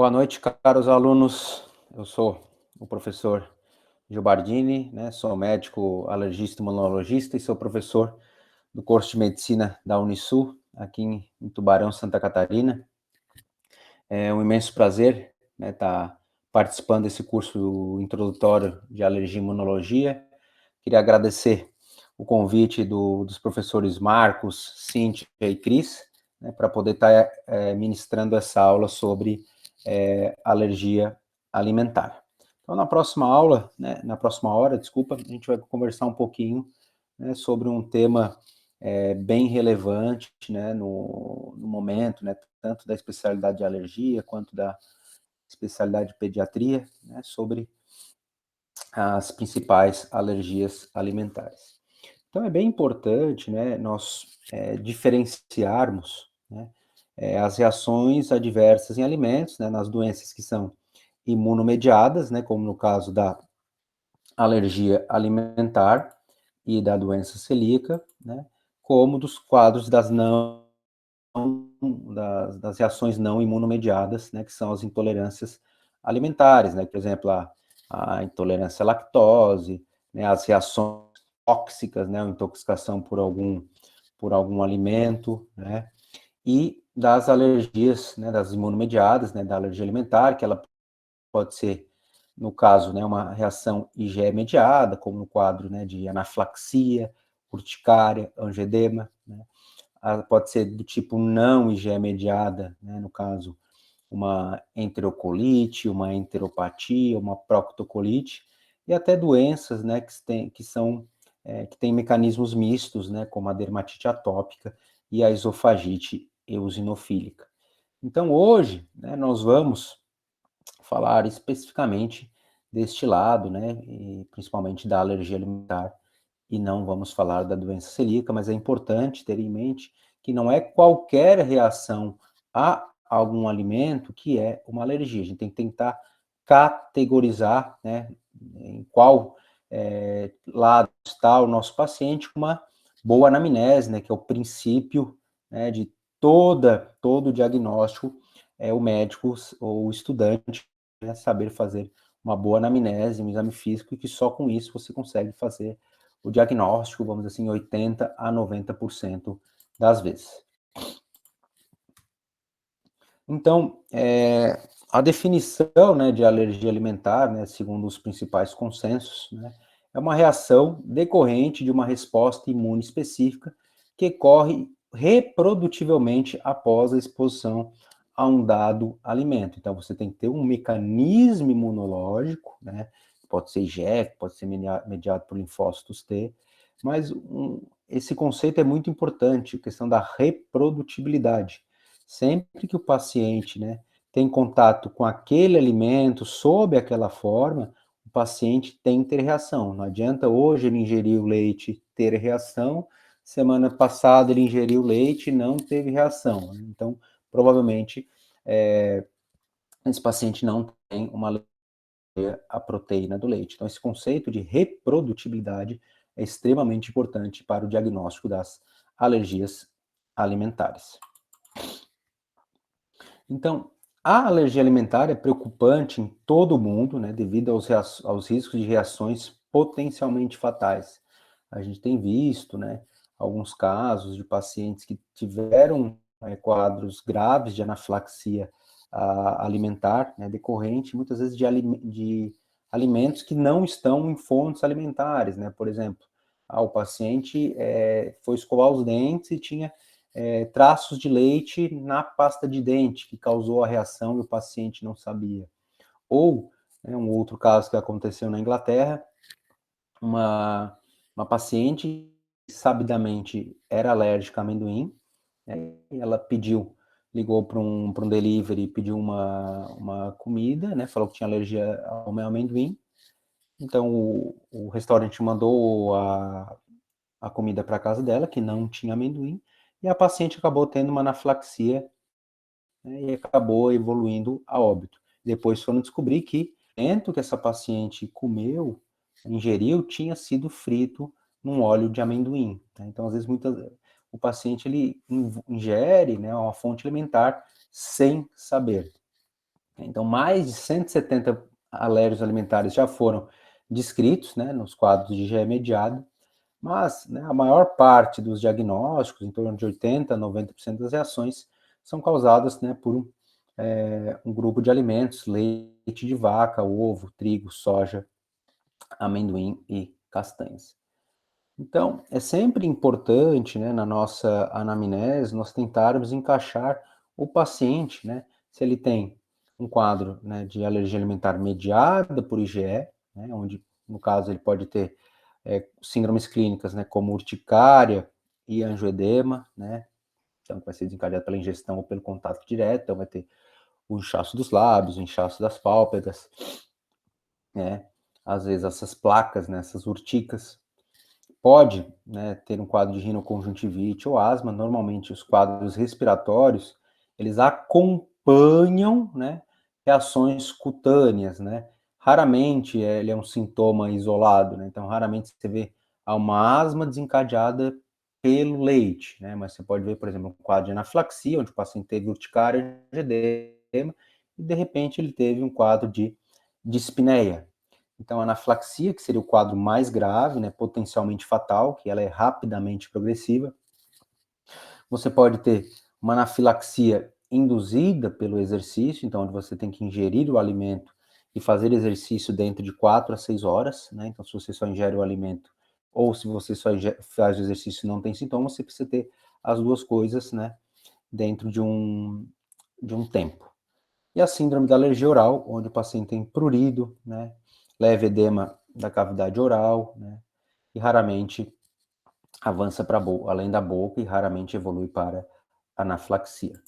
Boa noite, caros alunos. Eu sou o professor Gilbardini, né? Sou médico alergista e imunologista e sou professor do curso de medicina da Unisul, aqui em Tubarão, Santa Catarina. É um imenso prazer, né, estar participando desse curso introdutório de alergia e imunologia. Queria agradecer o convite dos professores Marcos, Cíntia e Cris, né, para poder estar ministrando essa aula sobre alergia alimentar. Então, na próxima aula, né, na próxima hora, desculpa, a gente vai conversar um pouquinho, né, sobre um tema bem relevante, né, no momento, né, tanto da especialidade de alergia quanto da especialidade de pediatria, né, sobre as principais alergias alimentares. Então, é bem importante, né, nós diferenciarmos, né, as reações adversas em alimentos, né, nas doenças que são imunomediadas, né, como no caso da alergia alimentar e da doença celíaca, né, como dos quadros das reações não imunomediadas, né, que são as intolerâncias alimentares, né, por exemplo, a intolerância à lactose, né, as reações tóxicas, né, a intoxicação por algum alimento, né, e das alergias, né, das imunomediadas, né, da alergia alimentar, que ela pode ser, no caso, né, uma reação IgE mediada, como no quadro, né, de anafilaxia, urticária, angedema, né, pode ser do tipo não IgE mediada, né, no caso, uma enterocolite, uma enteropatia, uma proctocolite, e até doenças, né, que têm mecanismos mistos, né, como a dermatite atópica e a esofagite eosinofílica. Então, hoje, né, nós vamos falar especificamente deste lado, né, e principalmente da alergia alimentar, e não vamos falar da doença celíaca, mas é importante ter em mente que não é qualquer reação a algum alimento que é uma alergia. A gente tem que tentar categorizar, né, em qual lado está o nosso paciente com uma boa anamnese, né, que é o princípio, né, de todo diagnóstico, o médico ou o estudante, né, saber fazer uma boa anamnese, um exame físico, e que só com isso você consegue fazer o diagnóstico, vamos dizer assim, 80 a 90% das vezes. Então, a definição, né, de alergia alimentar, né, segundo os principais consensos, né, é uma reação decorrente de uma resposta imune específica que ocorre reprodutivelmente após a exposição a um dado alimento. Então, você tem que ter um mecanismo imunológico, né, pode ser IgE, pode ser mediado por linfócitos T, mas esse conceito é muito importante, a questão da reprodutibilidade. Sempre que o paciente, né, tem contato com aquele alimento, sob aquela forma, o paciente tem que ter reação. Não adianta hoje ele ingerir o leite ter reação, semana passada ele ingeriu leite e não teve reação. Então, provavelmente, esse paciente não tem uma alergia à proteína do leite. Então, esse conceito de reprodutibilidade é extremamente importante para o diagnóstico das alergias alimentares. Então, a alergia alimentar é preocupante em todo o mundo, né, devido aos riscos de reações potencialmente fatais. A gente tem visto, né, alguns casos de pacientes que tiveram quadros graves de anafilaxia alimentar, né, decorrente muitas vezes de alimentos que não estão em fontes alimentares, né, por exemplo, o paciente foi escovar os dentes e tinha traços de leite na pasta de dente, que causou a reação e o paciente não sabia. Ou, né, um outro caso que aconteceu na Inglaterra, uma paciente que sabidamente era alérgica a amendoim, né, e ela ligou para um delivery, pediu uma comida, né, falou que tinha alergia ao meu amendoim, então o restaurante mandou a comida para casa dela, que não tinha amendoim, e a paciente acabou tendo uma anafilaxia, né, e acabou evoluindo a óbito. Depois foram descobrir que o alimento que essa paciente ingeriu, tinha sido frito num óleo de amendoim. Né? Então, às vezes, o paciente ele ingere, né, uma fonte alimentar sem saber. Então, mais de 170 alérgicos alimentares já foram descritos, né, nos quadros de IgE mediado, mas, né, a maior parte dos diagnósticos, em torno de 80% a 90% das reações, são causadas, né, por um grupo de alimentos: leite de vaca, ovo, trigo, soja, amendoim e castanhas. Então, é sempre importante, né, na nossa anamnese, nós tentarmos encaixar o paciente, né, se ele tem um quadro, né, de alergia alimentar mediada por IgE, né, onde, no caso, ele pode ter síndromes clínicas, né, como urticária e angioedema, né, então vai ser desencadeado pela ingestão ou pelo contato direto, então vai ter o inchaço dos lábios, o inchaço das pálpebras, né, às vezes essas placas, né, essas urticas. Pode, né, ter um quadro de rinoconjuntivite ou asma. Normalmente os quadros respiratórios, eles acompanham, né, reações cutâneas, né? Raramente ele é um sintoma isolado, né? Então raramente você vê uma asma desencadeada pelo leite, né? Mas você pode ver, por exemplo, um quadro de anafilaxia, onde o paciente teve urticária, edema, e de repente ele teve um quadro de dispneia. Então, a anafilaxia, que seria o quadro mais grave, né, potencialmente fatal, que ela é rapidamente progressiva. Você pode ter uma anafilaxia induzida pelo exercício, então, onde você tem que ingerir o alimento e fazer exercício dentro de 4 a 6 horas, né? Então, se você só ingere o alimento ou se você só faz o exercício e não tem sintomas, você precisa ter as duas coisas, né, dentro de um tempo. E a síndrome da alergia oral, onde o paciente tem prurido, né, leve edema da cavidade oral, né, e raramente avança para além da boca e raramente evolui para anafilaxia.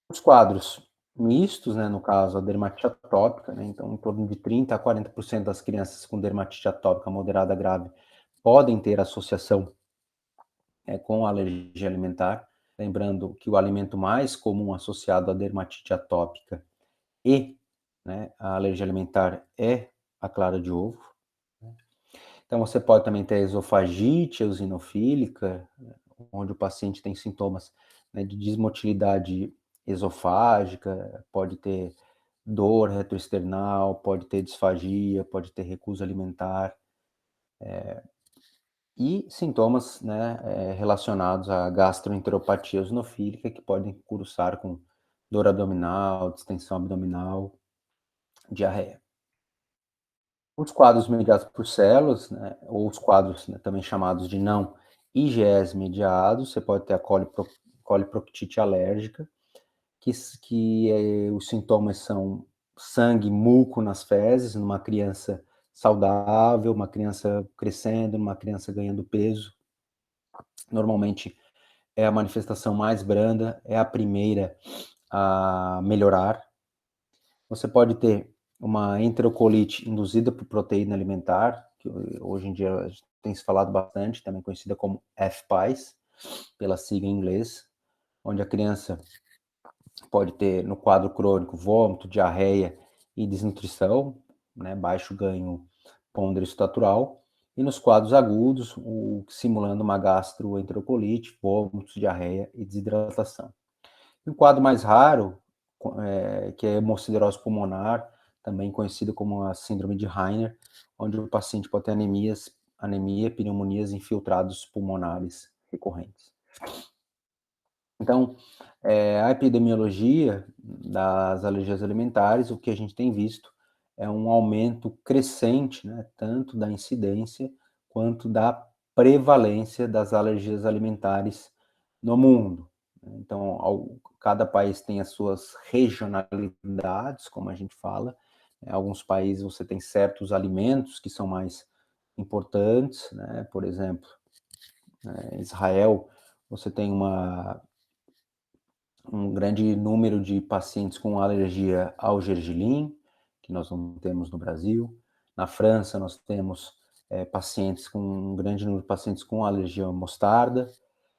Os quadros mistos, né, no caso a dermatite atópica, né, então em torno de 30 a 40% das crianças com dermatite atópica moderada grave podem ter associação com alergia alimentar, lembrando que o alimento mais comum associado à dermatite atópica e, né, a alergia alimentar é a clara de ovo. Né? Então, você pode também ter esofagite eosinofílica, onde o paciente tem sintomas, né, de desmotilidade esofágica, pode ter dor retroesternal, pode ter disfagia, pode ter recusa alimentar, e sintomas, né, relacionados à gastroenteropatia eosinofílica, que podem cursar com dor abdominal, distensão abdominal, diarreia. Os quadros mediados por células, né, ou os quadros, né, também chamados de não IgEs mediados, você pode ter a coliproctite alérgica, os sintomas são sangue, muco nas fezes, numa criança saudável, uma criança crescendo, uma criança ganhando peso. Normalmente é a manifestação mais branda, é a primeira a melhorar. Você pode ter uma enterocolite induzida por proteína alimentar, que hoje em dia tem se falado bastante, também conhecida como FPAS, pela sigla em inglês, onde a criança pode ter no quadro crônico vômito, diarreia e desnutrição, né, baixo ganho pondero-estatural, e nos quadros agudos, simulando uma gastroenterocolite, vômitos, diarreia e desidratação. E o quadro mais raro, que é hemociderose pulmonar, também conhecido como a síndrome de Rainer, onde o paciente pode ter anemia, pneumonias, infiltrados pulmonares recorrentes. Então, a epidemiologia das alergias alimentares, o que a gente tem visto é um aumento crescente, né, tanto da incidência quanto da prevalência das alergias alimentares no mundo. Então, cada país tem as suas regionalidades, como a gente fala. Em alguns países você tem certos alimentos que são mais importantes, né? Por exemplo, Israel, você tem um grande número de pacientes com alergia ao gergelim, que nós não temos no Brasil. Na França, nós temos pacientes com um grande número de pacientes com alergia à mostarda,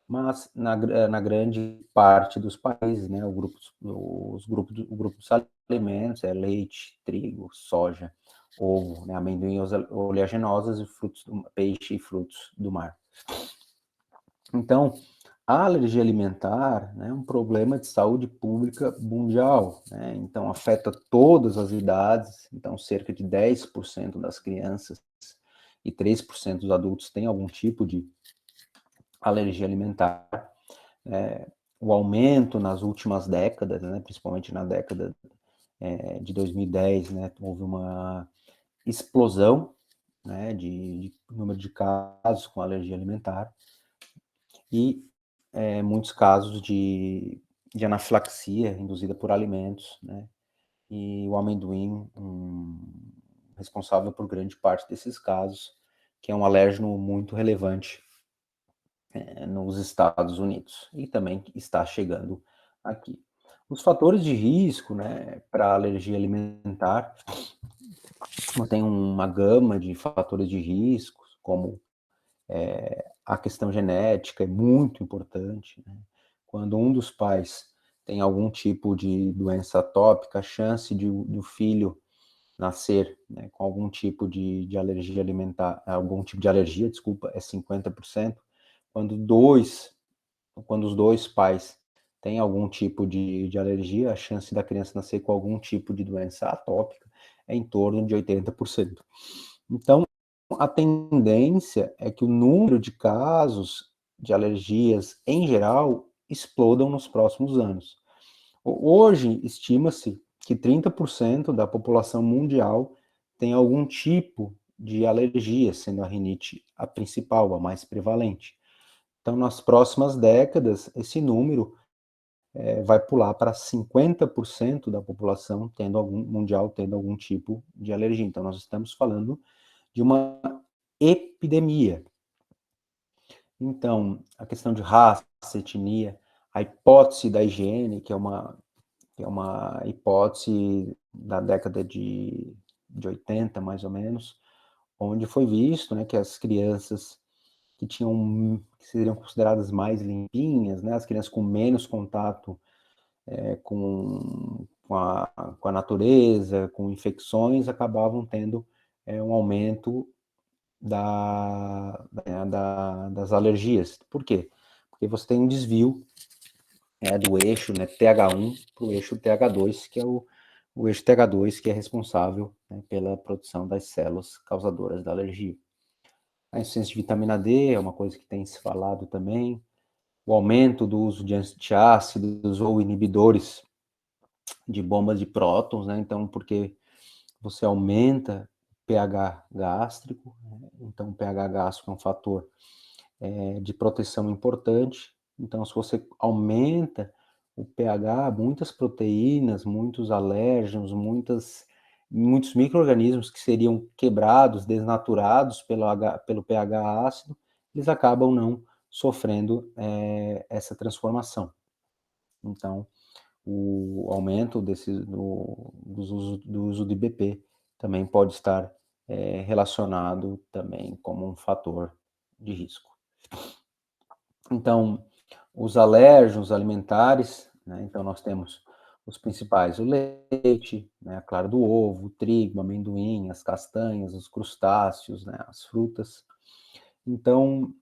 mas na grande parte dos países, né, o grupo dos alimentos é leite, trigo, soja, ovo, né, amendoim, oleaginosas e peixe e frutos do mar. Então, A alergia alimentar, né, é um problema de saúde pública mundial, né, então afeta todas as idades, então cerca de 10% das crianças e 3% dos adultos têm algum tipo de alergia alimentar. O aumento nas últimas décadas, né, principalmente na década de 2010, né, houve uma explosão, né, de número de casos com alergia alimentar e muitos casos de anafilaxia induzida por alimentos, né, e o amendoim, responsável por grande parte desses casos, que é um alérgeno muito relevante nos Estados Unidos e também está chegando aqui. Os fatores de risco, né, para alergia alimentar, tem uma gama de fatores de risco, como a questão genética é muito importante, né? Quando um dos pais tem algum tipo de doença atópica, a chance do filho nascer, né, com algum tipo de alergia alimentar, algum tipo de alergia, desculpa, é 50%. Quando dois quando os dois pais têm algum tipo de alergia, a chance da criança nascer com algum tipo de doença atópica é em torno de 80%. Então, a tendência é que o número de casos de alergias, em geral, explodam nos próximos anos. Hoje, estima-se que 30% da população mundial tem algum tipo de alergia, sendo a rinite a principal, a mais prevalente. Então, nas próximas décadas, esse número vai pular para 50% da população mundial tendo algum tipo de alergia. Então, nós estamos falando de uma epidemia. Então, a questão de raça, etnia, a hipótese da higiene, que é uma hipótese da década de 80, mais ou menos, onde foi visto, né, que as crianças que seriam consideradas mais limpinhas, né, as crianças com menos contato com a natureza, com infecções, acabavam tendo um aumento das alergias. Por quê? Porque você tem um desvio do eixo, né, TH1 para o eixo TH2, que é o eixo TH2 que é responsável, né, pela produção das células causadoras da alergia. A insuficiência de vitamina D é uma coisa que tem se falado também, o aumento do uso de antiácidos ou inibidores de bombas de prótons, né? Então, porque você aumenta o pH gástrico, né? Então o pH gástrico é um fator de proteção importante. Então, se você aumenta o pH, muitas proteínas, muitos alérgenos, muitos micro-organismos que seriam quebrados, desnaturados pelo pH ácido, eles acabam não sofrendo essa transformação. Então, o aumento do uso de BP também pode estar relacionado também como um fator de risco. Então, os alérgenos alimentares, né, então nós temos os principais, o leite, né, a clara do ovo, o trigo, o amendoim, as castanhas, os crustáceos, né, as frutas. Então,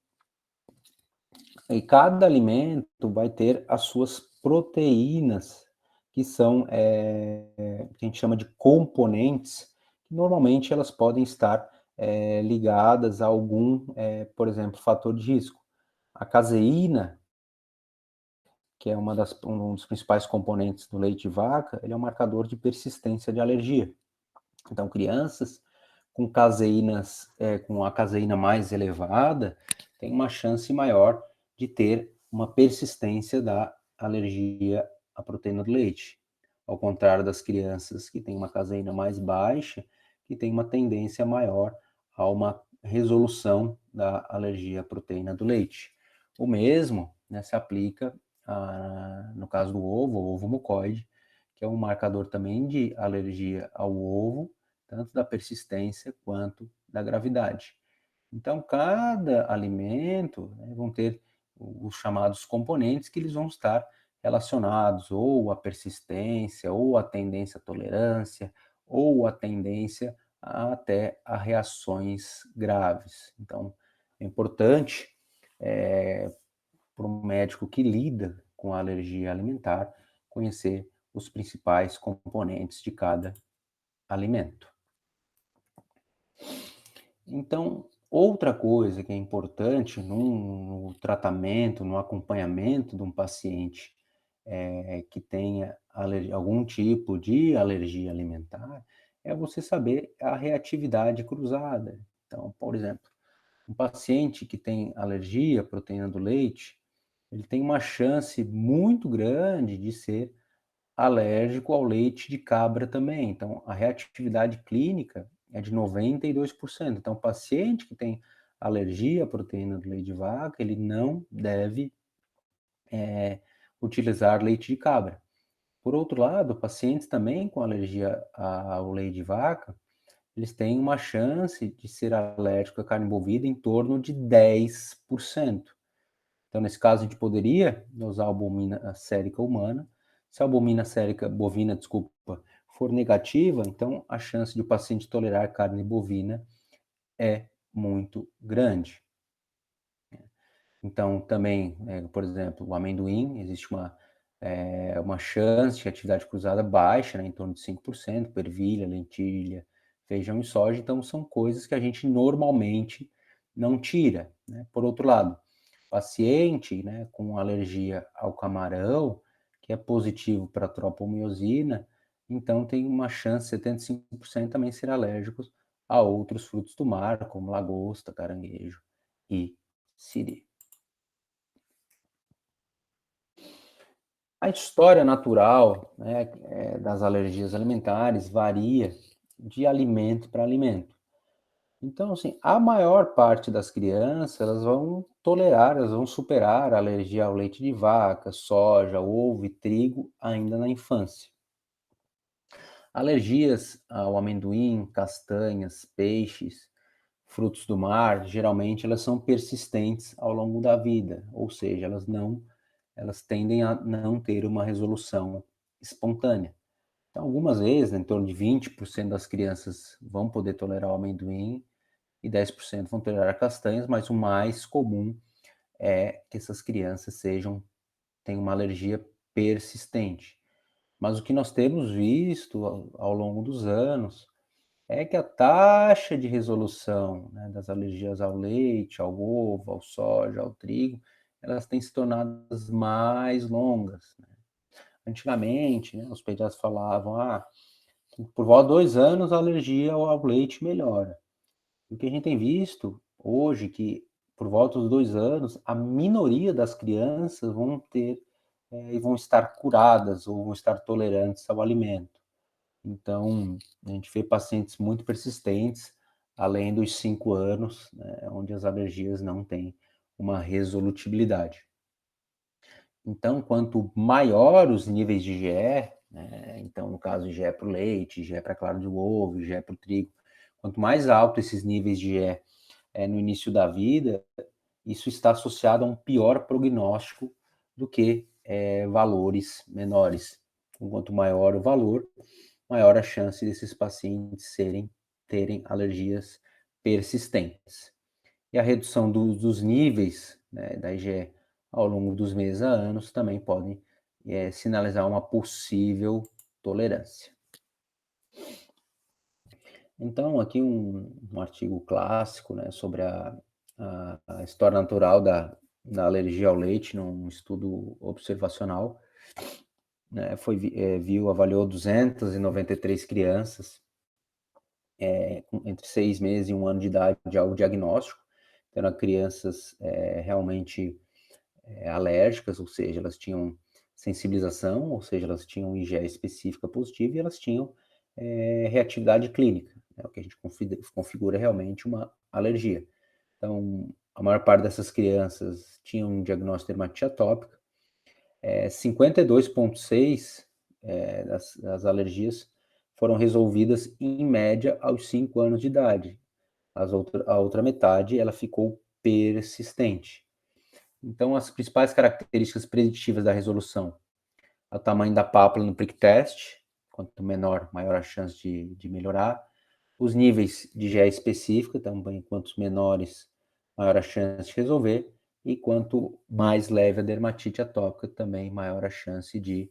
e cada alimento vai ter as suas proteínas, que são, que a gente chama de componentes, que normalmente elas podem estar ligadas a algum, por exemplo, fator de risco. A caseína, que é um dos principais componentes do leite de vaca, ele é um marcador de persistência de alergia. Então, crianças com a caseína mais elevada, têm uma chance maior de ter uma persistência da alergia à proteína do leite. Ao contrário das crianças que têm uma caseína mais baixa, que tem uma tendência maior a uma resolução da alergia à proteína do leite. O mesmo, né, se aplica no caso do ovo, o ovo mucoide, que é um marcador também de alergia ao ovo, tanto da persistência quanto da gravidade. Então, cada alimento, né, vão ter os chamados componentes que eles vão estar relacionados ou à persistência, ou à tendência à tolerância, ou à tendência até a reações graves. Então, é importante para um médico que lida com a alergia alimentar conhecer os principais componentes de cada alimento. Então, outra coisa que é importante no tratamento, no acompanhamento de um paciente que tenha algum tipo de alergia alimentar, é você saber a reatividade cruzada. Então, por exemplo, um paciente que tem alergia à proteína do leite, ele tem uma chance muito grande de ser alérgico ao leite de cabra também. Então, a reatividade clínica é de 92%. Então, o paciente que tem alergia à proteína do leite de vaca, ele não deve utilizar leite de cabra. Por outro lado, pacientes também com alergia ao leite de vaca, eles têm uma chance de ser alérgico à carne bovina em torno de 10%. Então, nesse caso, a gente poderia usar a albumina sérica humana. Se a albumina sérica bovina, desculpa, for negativa, então a chance de o paciente tolerar carne bovina é muito grande. Então, também, por exemplo, o amendoim, existe uma chance de atividade cruzada baixa, né, em torno de 5%, ervilha, lentilha, feijão e soja, então são coisas que a gente normalmente não tira, né? Por outro lado, paciente, né, com alergia ao camarão, que é positivo para a tropomiosina, então tem uma chance, 75% também ser alérgicos a outros frutos do mar, como lagosta, caranguejo e siri. A história natural, né, das alergias alimentares varia de alimento para alimento. Então, assim, a maior parte das crianças, elas vão tolerar, elas vão superar a alergia ao leite de vaca, soja, ovo e trigo ainda na infância. Alergias ao amendoim, castanhas, peixes, frutos do mar, geralmente elas são persistentes ao longo da vida, ou seja, elas tendem a não ter uma resolução espontânea. Então, algumas vezes, em torno de 20% das crianças vão poder tolerar o amendoim e 10% vão tolerar castanhas, mas o mais comum é que essas crianças tenham uma alergia persistente. Mas o que nós temos visto ao longo dos anos é que a taxa de resolução, né, das alergias ao leite, ao ovo, ao soja, ao trigo, elas têm se tornado mais longas, né? Antigamente, né, os pediatras falavam, por volta de 2 anos a alergia ao leite melhora. O que a gente tem visto hoje, que por volta dos 2 anos, a minoria das crianças vão ter e vão estar curadas ou vão estar tolerantes ao alimento. Então, a gente vê pacientes muito persistentes, além dos 5 anos, né, onde as alergias não têm uma resolutibilidade. Então, quanto maior os níveis de IgE, né, então, no caso, IgE para o leite, IgE para a clara do ovo, IgE para o trigo, quanto mais alto esses níveis de IgE no início da vida, isso está associado a um pior prognóstico do que valores menores. Quanto maior o valor, maior a chance desses pacientes terem alergias persistentes. E a redução dos níveis, né, da IgE ao longo dos meses a anos também podem sinalizar uma possível tolerância. Então, aqui um artigo clássico, né, sobre a história natural da alergia ao leite, num estudo observacional, né, avaliou 293 crianças entre 6 meses e 1 ano de idade ao diagnóstico. Então, eram crianças realmente alérgicas, ou seja, elas tinham sensibilização, ou seja, elas tinham IgE específica positiva e elas tinham reatividade clínica, né, o que a gente configura realmente uma alergia. Então, a maior parte dessas crianças tinham um diagnóstico de dermatite atópica, 52,6% das alergias foram resolvidas em média aos 5 anos de idade. A outra metade, ela ficou persistente. Então, as principais características preditivas da resolução é o tamanho da pápula no prick test, quanto menor, maior a chance de melhorar. Os níveis de IgE específica, também, quanto menores, maior a chance de resolver. e quanto mais leve a dermatite atópica, também maior a chance de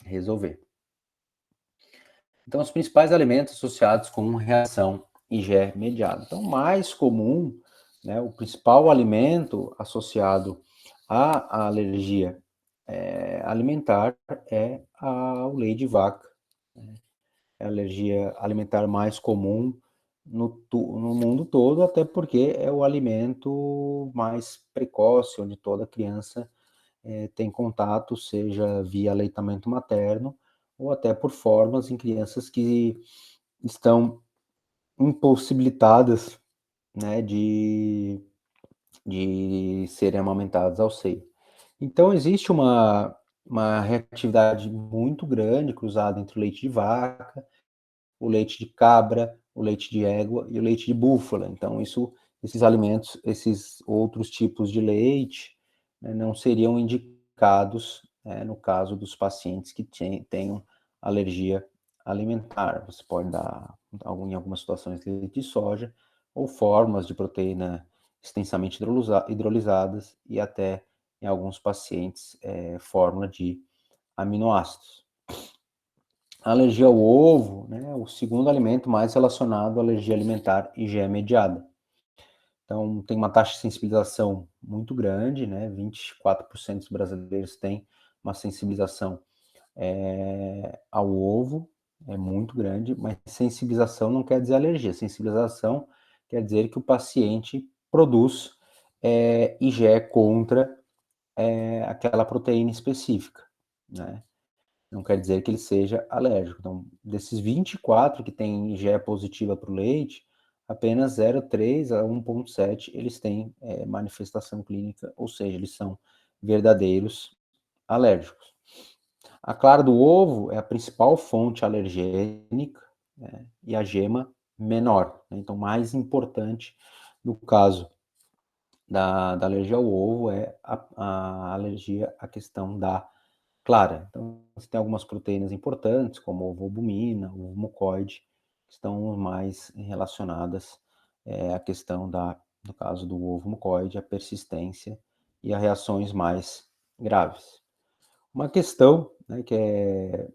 resolver. Então, os principais alimentos associados com reação IgE mediada. Então, o mais comum, né, o principal alimento associado à alergia alimentar é o leite de vaca. Né? É a alergia alimentar mais comum no mundo todo, até porque é o alimento mais precoce, onde toda criança tem contato, seja via aleitamento materno, ou até por formas em crianças que estão impossibilitadas, né, de serem amamentadas ao seio. Então, existe uma reatividade muito grande cruzada entre o leite de vaca, o leite de cabra, o leite de égua e o leite de búfala. Então, esses alimentos, esses outros tipos de leite, né, não seriam indicados, no caso dos pacientes que tenham alergia alimentar. Você pode dar, em algumas situações, leite de soja ou formas de proteína extensamente hidrolisadas e até, em alguns pacientes, fórmula de aminoácidos. A alergia ao ovo, né, é o segundo alimento mais relacionado à alergia alimentar IgE mediada. Então, tem uma taxa de sensibilização muito grande, né, 24% dos brasileiros têm uma sensibilização ao ovo, é muito grande, mas sensibilização não quer dizer alergia, sensibilização quer dizer que o paciente produz IgE contra aquela proteína específica, né? Não quer dizer que ele seja alérgico. Então, desses 24 que têm IgE positiva para o leite, apenas 0,3 a 1,7 eles têm manifestação clínica, ou seja, eles são verdadeiros alérgicos. A clara do ovo é a principal fonte alergênica, né, e a gema menor. Né? Então, mais importante no caso da alergia ao ovo é a alergia à questão da clara. Então, você tem algumas proteínas importantes, como ovoalbumina, ovo mucoide, que estão mais relacionadas à questão no caso do ovo mucoide, a persistência e a reações mais graves. Uma questão, né, que é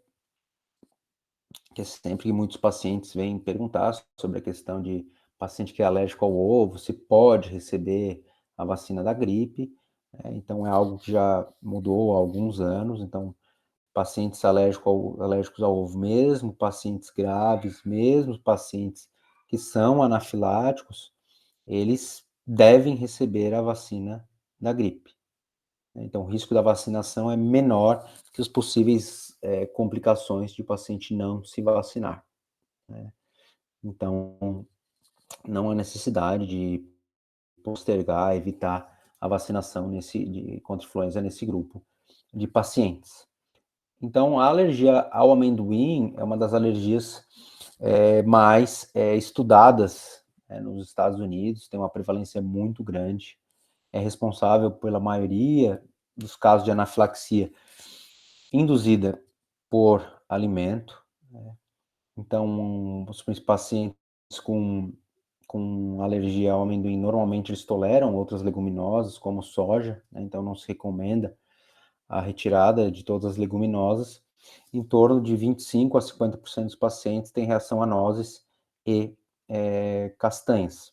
sempre que muitos pacientes vêm perguntar sobre a questão de paciente que é alérgico ao ovo, se pode receber a vacina da gripe. Então, é algo que já mudou há alguns anos. Então, pacientes alérgicos ao ovo, mesmo pacientes graves, mesmo pacientes que são anafiláticos, eles devem receber a vacina da gripe. Então, o risco da vacinação é menor que as possíveis complicações de o paciente não se vacinar. Né? Então, não há necessidade de postergar, evitar a vacinação contra influenza nesse grupo de pacientes. Então, a alergia ao amendoim é uma das alergias mais estudadas nos Estados Unidos, tem uma prevalência muito grande, é responsável pela maioria dos casos de anafilaxia induzida por alimento. Né? Então, os pacientes com alergia ao amendoim, normalmente eles toleram outras leguminosas, como soja, né? Então não se recomenda a retirada de todas as leguminosas. Em torno de 25 a 50% dos pacientes têm reação a nozes e castanhas.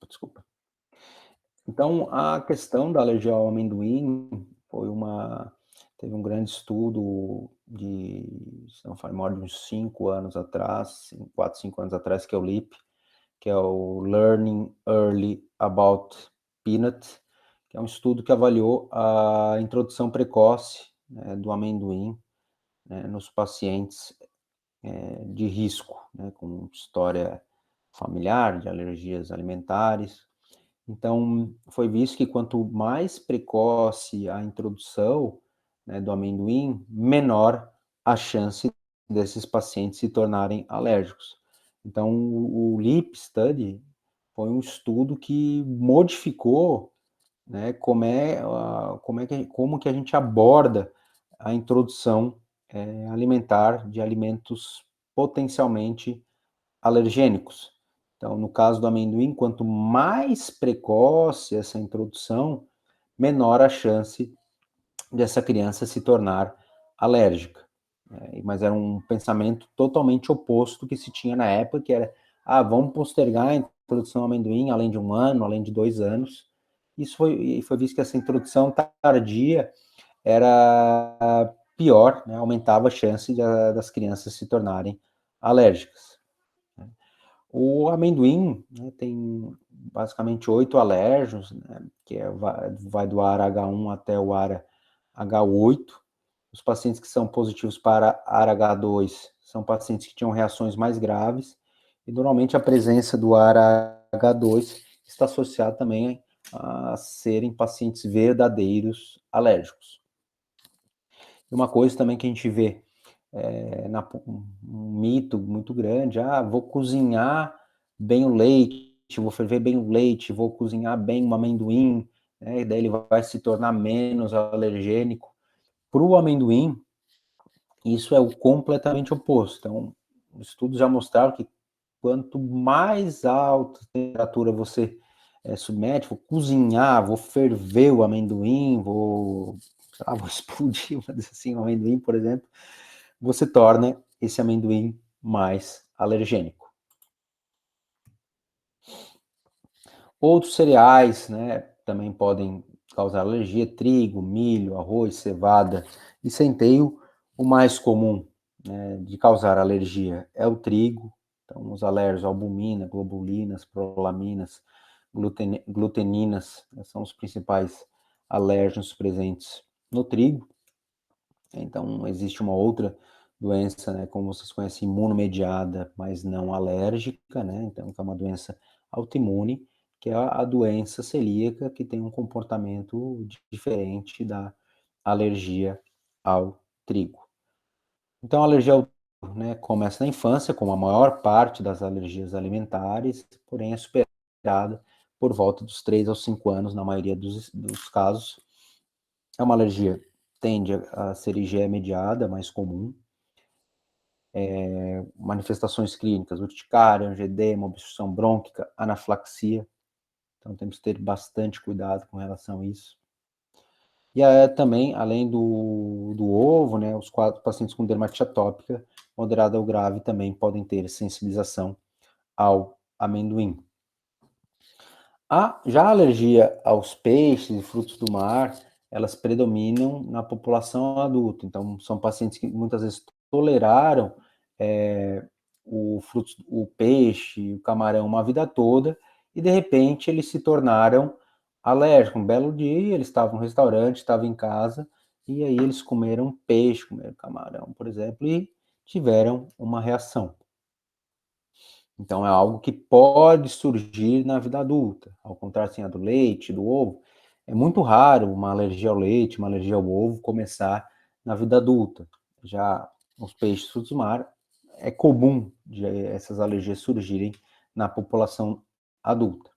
Desculpa. Então, a questão da alergia ao amendoim teve um grande estudo se não for memória, de uns 5 anos atrás, 4, 5 anos atrás, que é o LEAP, que é o Learning Early About Peanut, que é um estudo que avaliou a introdução precoce, né, do amendoim, né, nos pacientes de risco, né, com história familiar de alergias alimentares. Então, foi visto que quanto mais precoce a introdução, né, do amendoim, menor a chance desses pacientes se tornarem alérgicos. Então, o LEAP Study foi um estudo que modificou, né, como que a gente aborda a introdução alimentar de alimentos potencialmente alergênicos. Então, no caso do amendoim, quanto mais precoce essa introdução, menor a chance dessa criança se tornar alérgica. Mas era um pensamento totalmente oposto que se tinha na época, que era, vamos postergar a introdução ao amendoim além de 1 ano, além de 2 anos. Isso foi visto que essa introdução tardia era pior, né, aumentava a chance das crianças se tornarem alérgicas. O amendoim, né, tem basicamente 8 alérgenos, né, que vai do ARH1 até o ARH8. Os pacientes que são positivos para ARH2 são pacientes que tinham reações mais graves, e normalmente a presença do ARH2 está associada também a serem pacientes verdadeiros alérgicos. E uma coisa também que a gente vê, um mito muito grande, vou cozinhar bem o leite, vou ferver bem o leite, vou cozinhar bem o amendoim, né, e daí ele vai se tornar menos alergênico. Para o amendoim, isso é o completamente oposto. Então, estudos já mostraram que quanto mais alta temperatura você submete, vou cozinhar, vou ferver o amendoim, vou explodir, vou dizer assim, o amendoim, por exemplo, você torna esse amendoim mais alergênico. Outros cereais, né, também podem causar alergia: trigo, milho, arroz, cevada e centeio. O mais comum, né, de causar alergia é o trigo. Então, os alérgicos, albumina, globulinas, prolaminas, gluteninas, né, são os principais alérgenos presentes no trigo. Então, existe uma outra doença, né, como vocês conhecem, imunomediada, mas não alérgica, né? Então, que é uma doença autoimune, que é a doença celíaca, que tem um comportamento diferente da alergia ao trigo. Então, a alergia ao trigo, né, começa na infância, como a maior parte das alergias alimentares, porém é superada por volta dos 3 aos 5 anos, na maioria dos casos. É uma alergia, tende a ser IgE mediada, mais comum. Manifestações clínicas: urticária, angedema, obstrução brônquica, anafilaxia. Então temos que ter bastante cuidado com relação a isso. E também, além do ovo, né, os pacientes com dermatite atópica moderada ou grave também podem ter sensibilização ao amendoim. Já a alergia aos peixes e frutos do mar, elas predominam na população adulta. Então, são pacientes que muitas vezes toleraram o peixe, o camarão uma vida toda, e de repente eles se tornaram alérgicos. Um belo dia, eles estavam no restaurante, estavam em casa, e aí eles comeram peixe, comeram camarão, por exemplo, e tiveram uma reação. Então, é algo que pode surgir na vida adulta. Ao contrário, assim, do leite, do ovo, é muito raro uma alergia ao leite, uma alergia ao ovo começar na vida adulta. Já os peixes e frutos do mar, é comum de essas alergias surgirem na população adulta.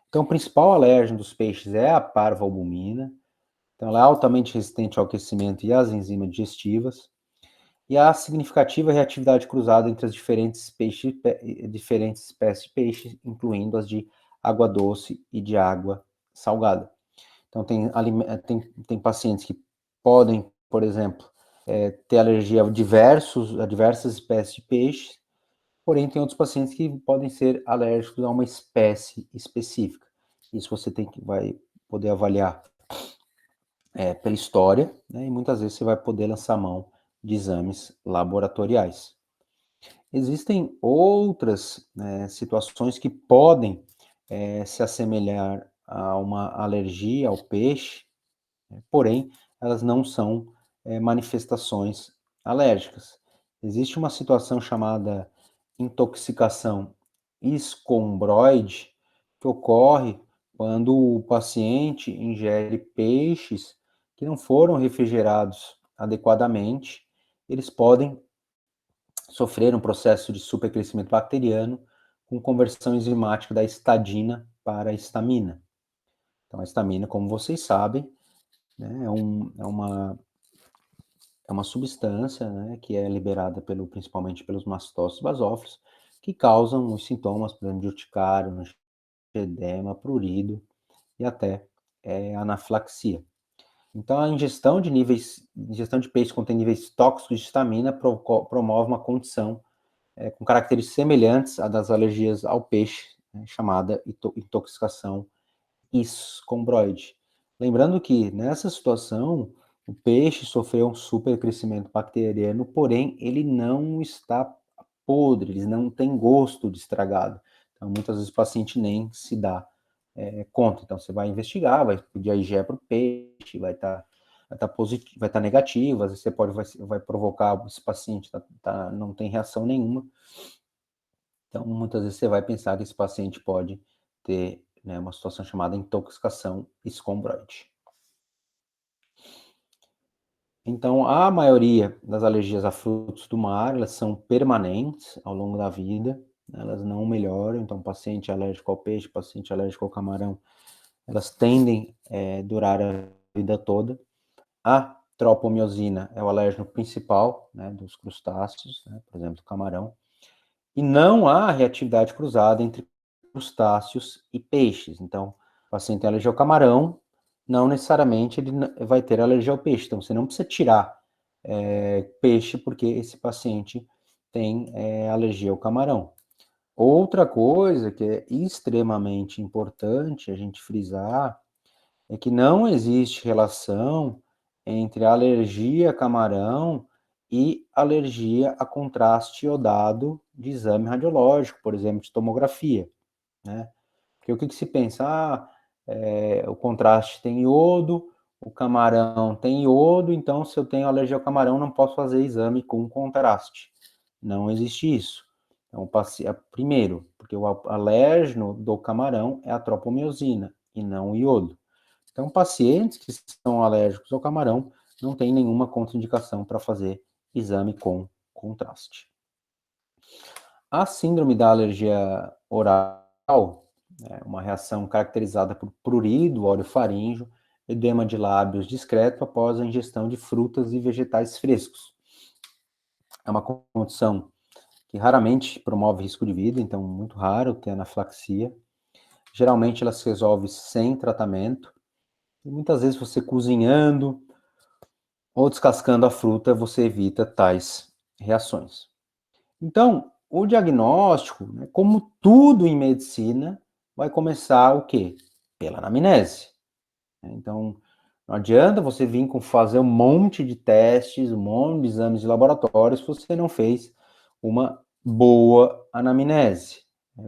Então, o principal alérgeno dos peixes é a parvalbumina. Então, ela é altamente resistente ao aquecimento e às enzimas digestivas. E há significativa reatividade cruzada entre as diferentes espécies de peixe, incluindo as de água doce e de água salgada. Então, tem pacientes que podem, por exemplo, ter alergia a diversas espécies de peixe, porém, tem outros pacientes que podem ser alérgicos a uma espécie específica. Isso você vai poder avaliar pela história, né, e muitas vezes você vai poder lançar mão de exames laboratoriais. Existem outras, né, situações que podem se assemelhar a uma alergia ao peixe, né, porém, elas não são manifestações alérgicas. Existe uma situação chamada intoxicação escombroide, que ocorre quando o paciente ingere peixes que não foram refrigerados adequadamente. Eles podem sofrer um processo de supercrescimento bacteriano com conversão enzimática da estadina para a histamina. Então, a histamina, como vocês sabem, né, é uma substância, né, que é liberada principalmente pelos mastócitos basófilos, que causam os sintomas, por exemplo, de urticária, edema, prurido e até anafilaxia. Então, a ingestão de peixe que contém níveis tóxicos de histamina promove uma condição com características semelhantes à das alergias ao peixe, chamada intoxicação escombroide. Lembrando que, nessa situação, o peixe sofreu um supercrescimento bacteriano, porém, ele não está podre, ele não tem gosto de estragado. Então, muitas vezes o paciente nem se dá conta. Então, você vai investigar, vai pedir a IgE para o peixe, vai estar positivo, vai estar negativo, às vezes você vai provocar esse paciente não tem reação nenhuma. Então, muitas vezes você vai pensar que esse paciente pode ter uma situação chamada intoxicação escombroide. Então, a maioria das alergias a frutos do mar, elas são permanentes ao longo da vida, elas não melhoram. Então, paciente alérgico ao peixe, paciente alérgico ao camarão, elas tendem a durar a vida toda. A tropomiosina é o alérgeno principal dos crustáceos, por exemplo, do camarão. E não há reatividade cruzada entre crustáceos e peixes. Então, o paciente tem alergia ao camarão, não necessariamente ele vai ter alergia ao peixe. Então, você não precisa tirar peixe porque esse paciente tem alergia ao camarão. Outra coisa que é extremamente importante a gente frisar é que não existe relação entre alergia a camarão e alergia a contraste iodado de exame radiológico, por exemplo, de tomografia, né? Porque o que se pensa? O contraste tem iodo, o camarão tem iodo, então se eu tenho alergia ao camarão, não posso fazer exame com contraste. Não existe isso. Então, primeiro, porque o alérgeno do camarão é a tropomiosina e não o iodo. Então, pacientes que são alérgicos ao camarão não tem nenhuma contraindicação para fazer exame com contraste. A síndrome da alergia oral é uma reação caracterizada por prurido orofaríngeo, edema de lábios discreto após a ingestão de frutas e vegetais frescos. É uma condição que raramente promove risco de vida, então muito raro ter anafilaxia. Geralmente ela se resolve sem tratamento. E muitas vezes você cozinhando ou descascando a fruta, você evita tais reações. Então, o diagnóstico, como tudo em medicina, vai começar o quê? Pela anamnese. Então, não adianta você vir fazer um monte de testes, um monte de exames de laboratório se você não fez uma boa anamnese.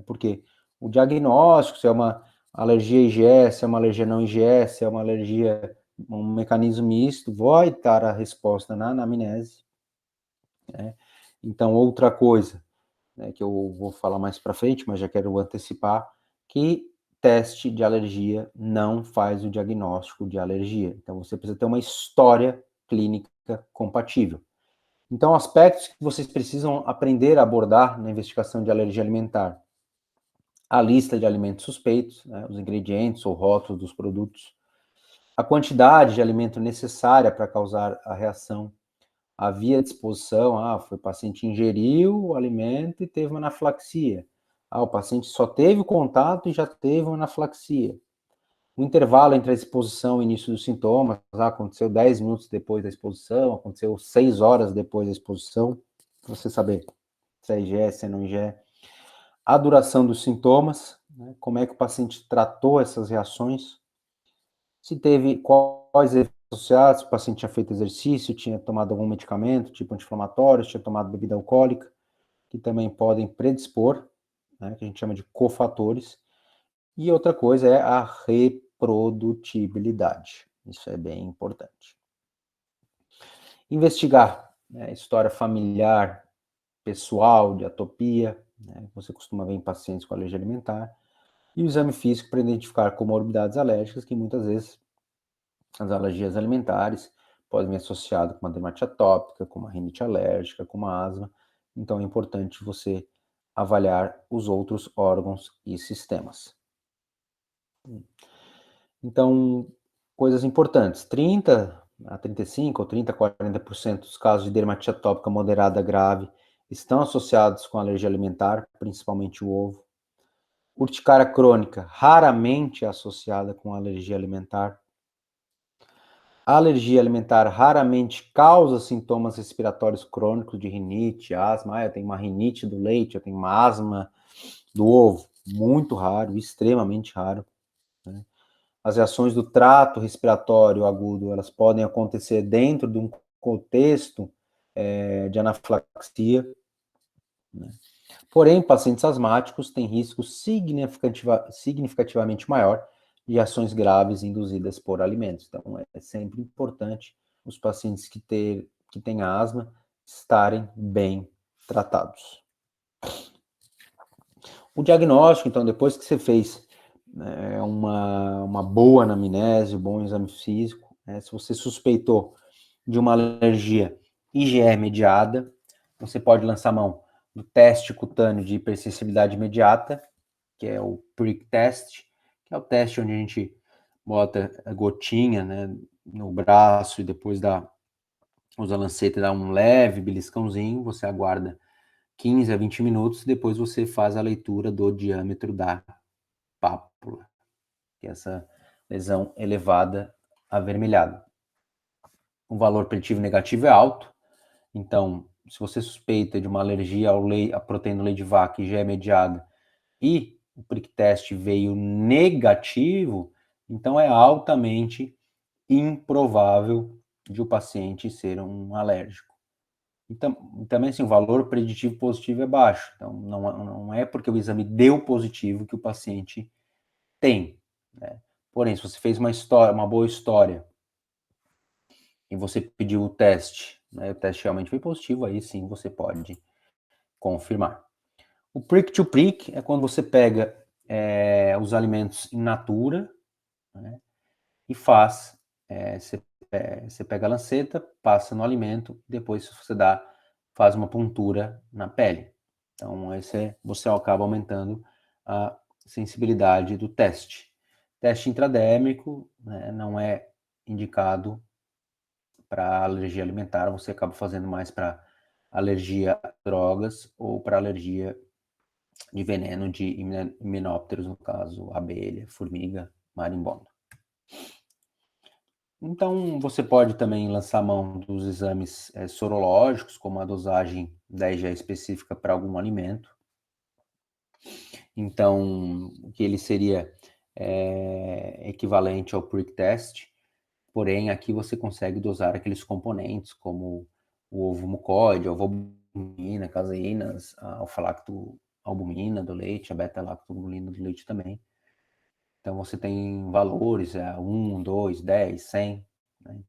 Porque o diagnóstico, se é uma alergia IgE, se é uma alergia não IgE, se é uma alergia, um mecanismo misto, vai estar a resposta na anamnese. Então, outra coisa, que eu vou falar mais para frente, mas já quero antecipar, que teste de alergia não faz o diagnóstico de alergia. Então, você precisa ter uma história clínica compatível. Então, aspectos que vocês precisam aprender a abordar na investigação de alergia alimentar. A lista de alimentos suspeitos, os ingredientes ou rótulos dos produtos. A quantidade de alimento necessária para causar a reação. Havia disposição, foi o paciente ingeriu o alimento e teve uma anafilaxia. O paciente só teve o contato e já teve uma anafilaxia. O intervalo entre a exposição e o início dos sintomas, aconteceu 10 minutos depois da exposição, aconteceu 6 horas depois da exposição, para você saber se é IgE, se não IgE. A duração dos sintomas, como é que o paciente tratou essas reações, se teve quais efeitos associados, se o paciente tinha feito exercício, tinha tomado algum medicamento, tipo anti-inflamatório, tinha tomado bebida alcoólica, que também podem predispor, que a gente chama de cofatores. E outra coisa é a reprodutibilidade. Isso é bem importante. Investigar história familiar, pessoal, de atopia, você costuma ver em pacientes com alergia alimentar, e o exame físico para identificar comorbidades alérgicas, que muitas vezes as alergias alimentares podem vir associadas com uma dermatite atópica, com uma rinite alérgica, com uma asma. Então é importante você avaliar os outros órgãos e sistemas. Então, coisas importantes. 30 a 35 ou 30 a 40% dos casos de dermatite atópica moderada grave estão associados com alergia alimentar, principalmente o ovo. Urticária crônica raramente é associada com alergia alimentar. A alergia alimentar raramente causa sintomas respiratórios crônicos de rinite, asma. Eu tenho uma rinite do leite, eu tenho uma asma do ovo. Muito raro, extremamente raro. Né? As reações do trato respiratório agudo, elas podem acontecer dentro de um contexto de anafilaxia. Né? Porém, pacientes asmáticos têm risco significativamente maior de ações graves induzidas por alimentos. Então, é sempre importante os pacientes que têm asma estarem bem tratados. O diagnóstico, então, depois que você fez uma boa anamnese, um bom exame físico, se você suspeitou de uma alergia IgE mediada, você pode lançar mão do teste cutâneo de hipersensibilidade imediata, que é o prick test, que é o teste onde a gente bota a gotinha, né, no braço e depois usa a lanceta e dá um leve beliscãozinho, você aguarda 15 a 20 minutos, depois você faz a leitura do diâmetro da pápula, que é essa lesão elevada avermelhada. O valor preditivo negativo é alto, então, se você suspeita de uma alergia à proteína do leite de vaca e já é mediada e o prick test veio negativo, então é altamente improvável de o paciente ser um alérgico. Então, também assim, o valor preditivo positivo é baixo. Então, não é porque o exame deu positivo que o paciente tem. Né? Porém, se você fez uma boa história, e você pediu o teste, né, o teste realmente foi positivo, aí sim você pode confirmar. O prick to prick é quando você pega os alimentos in natura, né, e você pega a lanceta, passa no alimento, depois você faz uma puntura na pele. Então, você acaba aumentando a sensibilidade do teste. Teste intradérmico, né, não é indicado para alergia alimentar, você acaba fazendo mais para alergia a drogas ou para alergia de veneno de himenópteros, no caso, abelha, formiga, marimbondo. Então, você pode também lançar mão dos exames sorológicos, como a dosagem da IgE específica para algum alimento. Então, que ele seria equivalente ao prick test, porém, aqui você consegue dosar aqueles componentes, como o ovo mucoide, a ovoalbumina, caseínas, a alfa-lactoalbumina do leite, a beta-lactoalbumina do leite também. Então, você tem valores, 1, 2, 10, 100. Né?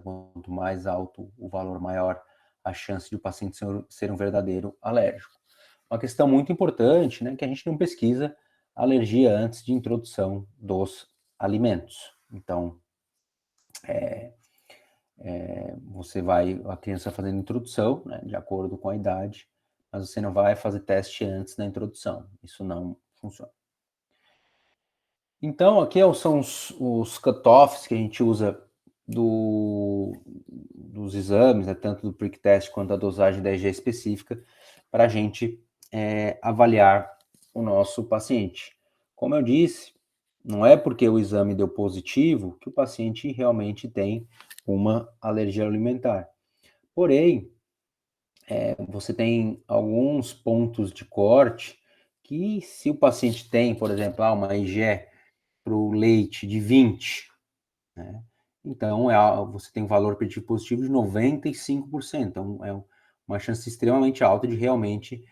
Quanto mais alto o valor, maior a chance de o paciente ser um verdadeiro alérgico. Uma questão muito importante, né, que a gente não pesquisa alergia antes de introdução dos alimentos. Então, a criança fazendo introdução, né, de acordo com a idade, mas você não vai fazer teste antes da introdução. Isso não funciona. Então, aqui são os cutoffs que a gente usa dos exames, né, tanto do prick test quanto da dosagem da IgE específica, para a gente avaliar o nosso paciente. Como eu disse, não é porque o exame deu positivo que o paciente realmente tem uma alergia alimentar. Porém, você tem alguns pontos de corte que, se o paciente tem, por exemplo, uma IgE para o leite de 20, né? Então, você tem um valor preditivo positivo de 95%. Então, é uma chance extremamente alta de realmente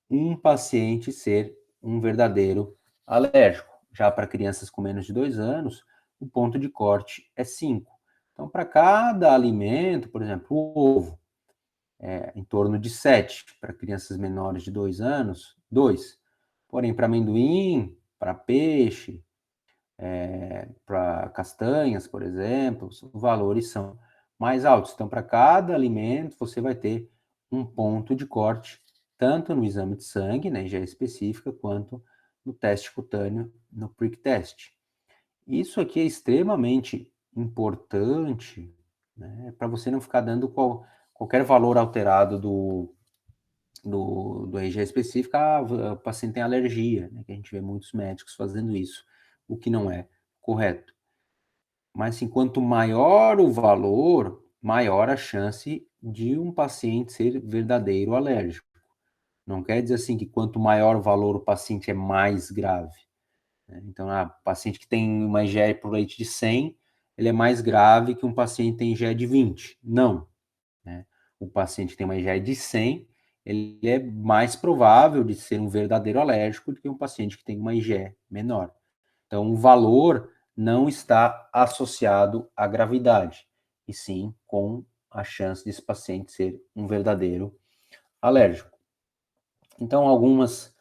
um paciente ser um verdadeiro alérgico. Já para crianças com menos de 2 anos, o ponto de corte é 5. Então, para cada alimento, por exemplo, o ovo, em torno de 7. Para crianças menores de 2 anos, 2. Porém, para amendoim, para peixe, para castanhas, por exemplo, os valores são mais altos. Então, para cada alimento, você vai ter um ponto de corte, tanto no exame de sangue, né, IgE específica, quanto no teste cutâneo, no prick test. Isso aqui é extremamente importante, né, para você não ficar dando qualquer valor alterado do RG específica, o paciente tem alergia, né, que a gente vê muitos médicos fazendo isso, o que não é correto. Mas, assim, quanto maior o valor, maior a chance de um paciente ser verdadeiro alérgico. Não quer dizer, assim, que quanto maior o valor, o paciente é mais grave, né? Então, paciente que tem uma IgE por leite de 100, ele é mais grave que um paciente que tem IgE de 20. Não, né? O paciente que tem uma IgE de 100, ele é mais provável de ser um verdadeiro alérgico do que um paciente que tem uma IgE menor. Então, o valor não está associado à gravidade, e sim com a chance desse paciente ser um verdadeiro alérgico. Então, algumas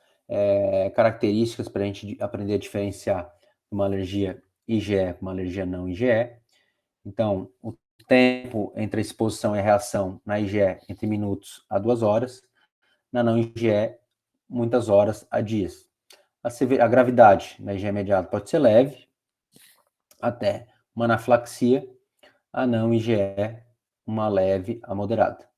características para a gente aprender a diferenciar uma alergia IgE com uma alergia não IgE. Então, o tempo entre a exposição e a reação na IgE entre minutos a 2 horas, na não IgE, muitas horas a dias. A gravidade na IgE imediata pode ser leve, até uma anafilaxia, a não IgE, uma leve a moderada.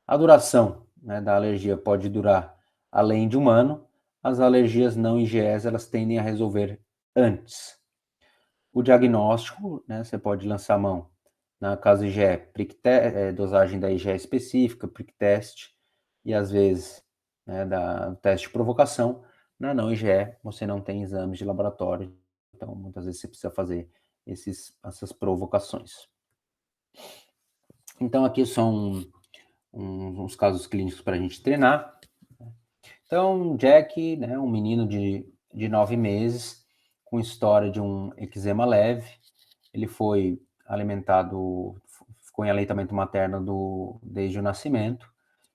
A duração, né, da alergia pode durar além de um ano. As alergias não IgEs, elas tendem a resolver antes. O diagnóstico, né, você pode lançar a mão na caso IgE, dosagem da IgE específica, prick test, e às vezes, né, do teste de provocação. Na não IgE, você não tem exames de laboratório, então muitas vezes você precisa fazer essas provocações. Então aqui são uns casos clínicos para a gente treinar. Então, Jack, né, um menino de 9 meses, com história de um eczema leve, ele foi alimentado, ficou em aleitamento materno desde o nascimento,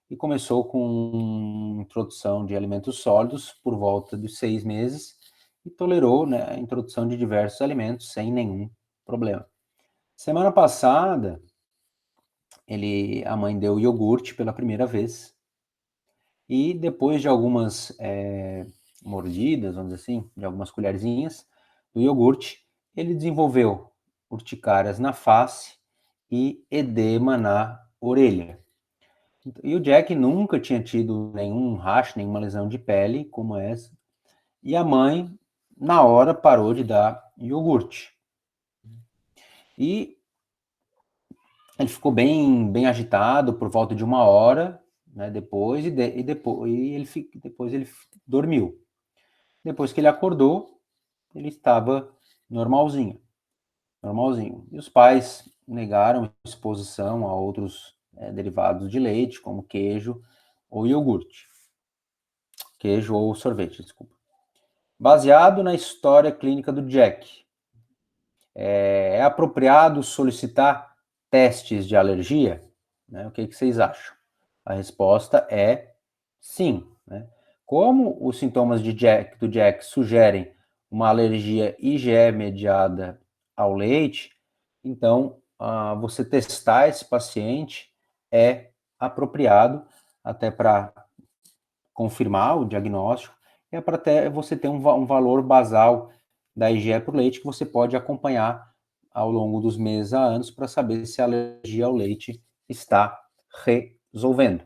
e começou com introdução de alimentos sólidos por volta de 6 meses, e tolerou, né, a introdução de diversos alimentos sem nenhum problema. Semana passada, a mãe deu iogurte pela primeira vez, e depois de algumas mordidas, vamos dizer assim, de algumas colherzinhas do iogurte, ele desenvolveu urticárias na face e edema na orelha. E o Jack nunca tinha tido nenhum racho, nenhuma lesão de pele como essa, e a mãe, na hora, parou de dar iogurte. E ele ficou bem agitado por volta de 1 hora, né, depois ele dormiu. Depois que ele acordou, ele estava normalzinho. E os pais negaram exposição a outros derivados de leite, como queijo ou iogurte. Queijo ou sorvete, desculpa. Baseado na história clínica do Jack, é apropriado solicitar testes de alergia? Né? O que vocês acham? A resposta é sim. Né? Como os sintomas do Jack sugerem uma alergia IgE mediada ao leite, então você testar esse paciente é apropriado, até para confirmar o diagnóstico, e é para até você ter um valor basal da IgE por leite que você pode acompanhar ao longo dos meses a anos para saber se a alergia ao leite está resolvendo.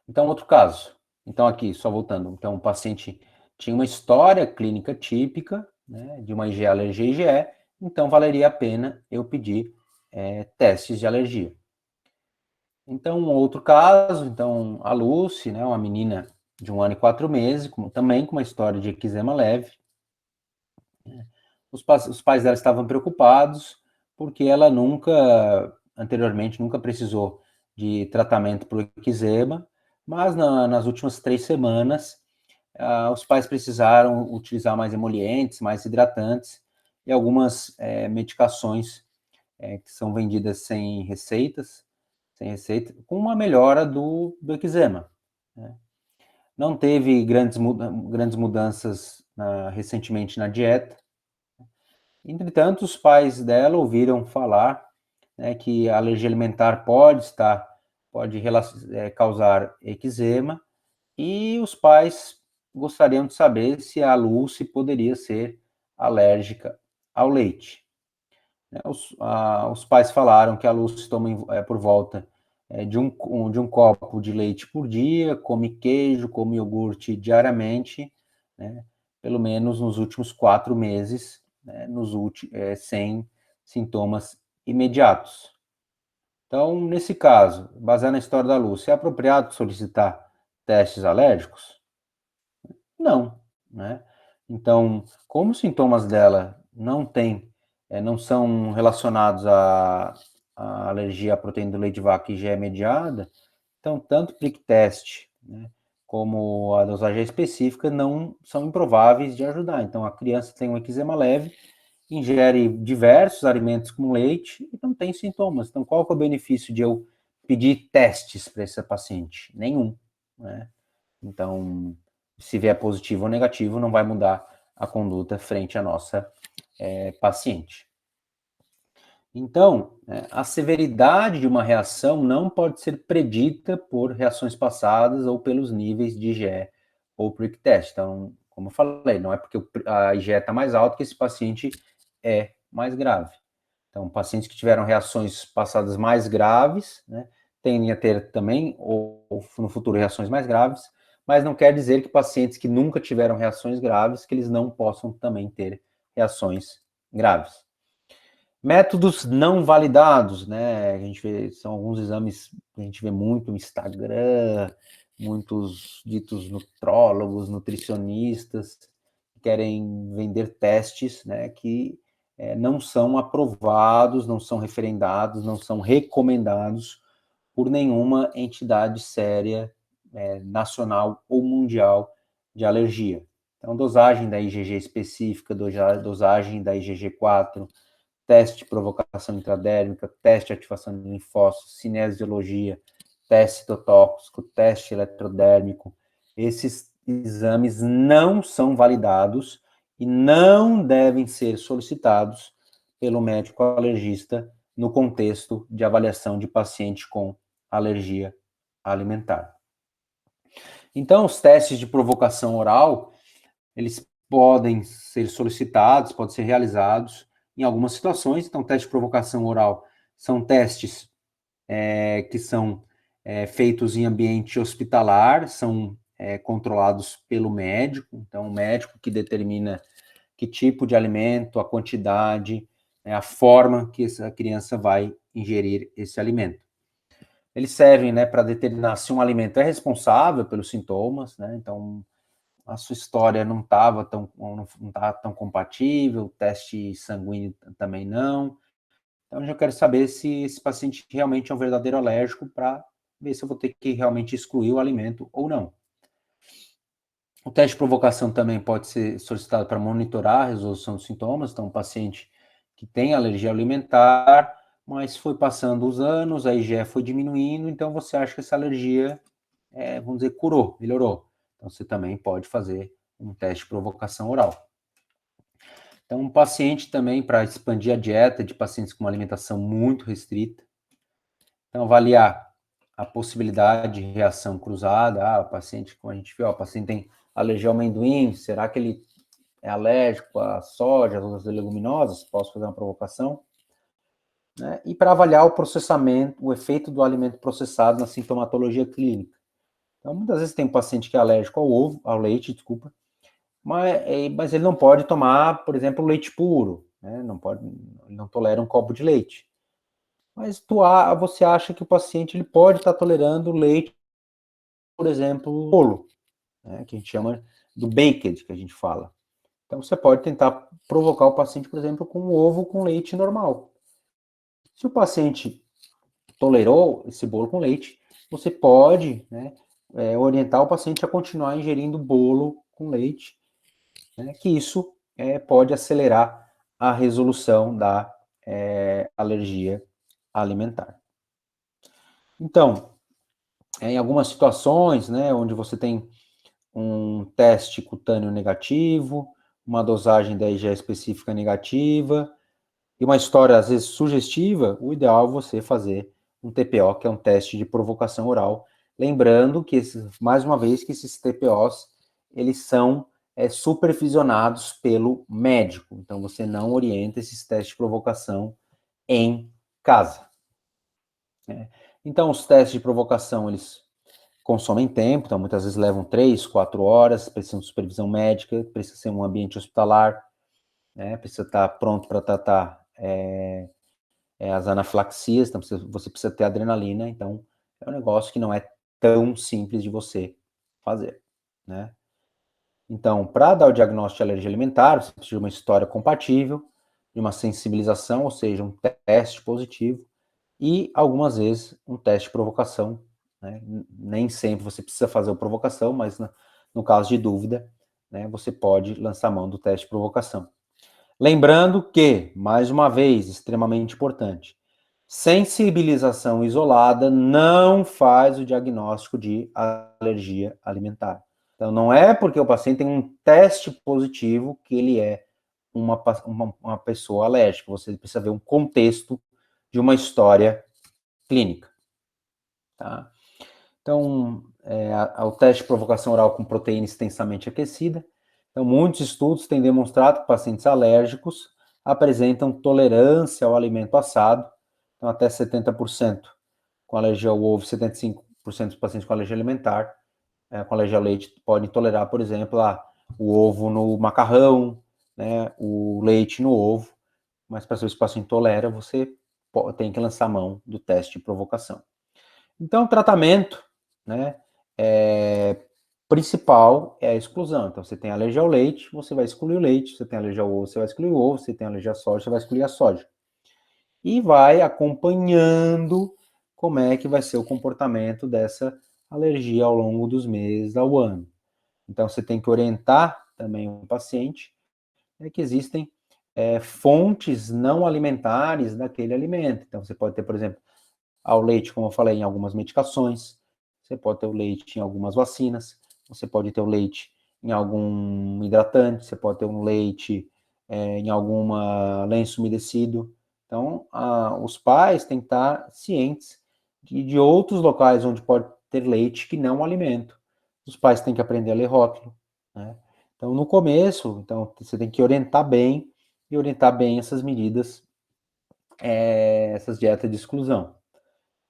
Então, outro caso. Então, aqui, só voltando. Então, o paciente tinha uma história clínica típica, né, de uma IgE alergia IgE, então valeria a pena eu pedir testes de alergia. Então, um outro caso, então, a Lucy, né, uma menina de 1 ano e 4 meses, também com uma história de eczema leve. Os pais dela estavam preocupados porque ela anteriormente, nunca precisou de tratamento para o eczema, mas nas últimas 3 semanas, os pais precisaram utilizar mais emolientes, mais hidratantes e algumas medicações que são vendidas sem receita, com uma melhora do eczema. Né? Não teve grandes mudanças recentemente na dieta. Entretanto, os pais dela ouviram falar, né, que a alergia alimentar pode causar eczema, e os pais gostariam de saber se a Lucy poderia ser alérgica ao leite. Os pais falaram que a Lucy toma por volta de um copo de leite por dia, come queijo, come iogurte diariamente, né, pelo menos nos últimos 4 meses, né, sem sintomas imediatos. Então, nesse caso, baseado na história da Lúcia, é apropriado solicitar testes alérgicos? Não, né? Então, como os sintomas dela não são relacionados à alergia à proteína do leite de vaca que já é mediada, então, tanto o prick test, né, como a dosagem específica não são improváveis de ajudar. Então, a criança tem um eczema leve, ingere diversos alimentos com leite e não tem sintomas. Então, qual que é o benefício de eu pedir testes para essa paciente? Nenhum, né? Então, se vier positivo ou negativo, não vai mudar a conduta frente à nossa paciente. Então, a severidade de uma reação não pode ser predita por reações passadas ou pelos níveis de IgE ou prick test. Então, como eu falei, não é porque a IgE está mais alta que esse paciente é mais grave. Então, pacientes que tiveram reações passadas mais graves, né, tendem a ter também, ou no futuro, reações mais graves, mas não quer dizer que pacientes que nunca tiveram reações graves, que eles não possam também ter reações graves. Métodos não validados, né? A gente vê, são alguns exames que a gente vê muito no Instagram, muitos ditos nutrólogos, nutricionistas, que querem vender testes, né, que não são aprovados, não são referendados, não são recomendados por nenhuma entidade séria, nacional ou mundial de alergia. Então, dosagem da IgG específica, dosagem da IgG4, teste de provocação intradérmica, teste de ativação de linfócitos, cinesiologia, teste citotóxico, teste eletrodérmico. Esses exames não são validados e não devem ser solicitados pelo médico alergista no contexto de avaliação de paciente com alergia alimentar. Então, os testes de provocação oral, eles podem ser solicitados, podem ser realizados em algumas situações. Então, teste de provocação oral são testes que são feitos em ambiente hospitalar, são controlados pelo médico. Então, o médico que determina que tipo de alimento, a quantidade, a forma que essa criança vai ingerir esse alimento. Eles servem, né, para determinar se um alimento é responsável pelos sintomas, né? Então, a sua história não estava não tá tão compatível, o teste sanguíneo também não. Então, eu quero saber se esse paciente realmente é um verdadeiro alérgico para ver se eu vou ter que realmente excluir o alimento ou não. O teste de provocação também pode ser solicitado para monitorar a resolução dos sintomas. Então, um paciente que tem alergia alimentar, mas foi passando os anos, a IgE foi diminuindo, então você acha que essa alergia, vamos dizer, curou, melhorou. Então, você também pode fazer um teste de provocação oral. Então, um paciente também, para expandir a dieta de pacientes com uma alimentação muito restrita. Então, avaliar a possibilidade de reação cruzada. O paciente, como a gente viu, o paciente tem alergia ao amendoim, será que ele é alérgico à soja, às outras leguminosas? Posso fazer uma provocação? Né? E para avaliar o processamento, o efeito do alimento processado na sintomatologia clínica. Então, muitas vezes tem um paciente que é alérgico ao ovo, ao leite, desculpa, mas ele não pode tomar, por exemplo, leite puro, né? Ele não tolera um copo de leite. Mas você acha que o paciente ele pode estar tolerando leite, por exemplo, bolo, né? Que a gente chama do baked, que a gente fala. Então, você pode tentar provocar o paciente, por exemplo, com um ovo com leite normal. Se o paciente tolerou esse bolo com leite, você pode, né, orientar o paciente a continuar ingerindo bolo com leite, né, que isso pode acelerar a resolução da alergia alimentar. Então, em algumas situações, né, onde você tem um teste cutâneo negativo, uma dosagem da IgE específica negativa, e uma história, às vezes, sugestiva, o ideal é você fazer um TPO, que é um teste de provocação oral. Lembrando que, mais uma vez, que esses TPOs, eles são supervisionados pelo médico. Então, você não orienta esses testes de provocação em casa. Então, os testes de provocação, eles consomem tempo, então muitas vezes levam 3, 4 horas, precisam de supervisão médica, precisa ser um ambiente hospitalar, né, precisa estar pronto para tratar as anafilaxias, então você precisa ter adrenalina, então é um negócio que não é tão simples de você fazer, né. Então, para dar o diagnóstico de alergia alimentar, você precisa de uma história compatível, de uma sensibilização, ou seja, um teste positivo, e algumas vezes um teste de provocação, né? Nem sempre você precisa fazer a provocação, mas no caso de dúvida, né, você pode lançar mão do teste de provocação. Lembrando que, mais uma vez, extremamente importante, sensibilização isolada não faz o diagnóstico de alergia alimentar. Então, não é porque o paciente tem um teste positivo que ele é uma pessoa alérgica. Você precisa ver um contexto de uma história clínica. Tá? Então, o teste de provocação oral com proteína extensamente aquecida. Então, muitos estudos têm demonstrado que pacientes alérgicos apresentam tolerância ao alimento assado, então até 70% com alergia ao ovo, 75% dos pacientes com alergia alimentar, com alergia ao leite, podem tolerar, por exemplo, o ovo no macarrão, né, o leite no ovo, mas para saber se o paciente tolera, você tem que lançar mão do teste de provocação. Então, o tratamento, né, principal é a exclusão. Então, você tem alergia ao leite, você vai excluir o leite. Você tem alergia ao ovo, você vai excluir o ovo. Você tem alergia à soja, você vai excluir a soja. E vai acompanhando como é que vai ser o comportamento dessa alergia ao longo dos meses ao ano. Então, você tem que orientar também o paciente que existem fontes não alimentares daquele alimento. Então, você pode ter, por exemplo, ao leite, como eu falei, em algumas medicações, você pode ter o leite em algumas vacinas, você pode ter o leite em algum hidratante, você pode ter um leite em alguma lenço umedecido. Então, os pais têm que estar cientes de outros locais onde pode ter leite que não alimento. Os pais têm que aprender a ler rótulo, né? Então, no começo, então, você tem que orientar bem e orientar bem essas medidas, essas dietas de exclusão.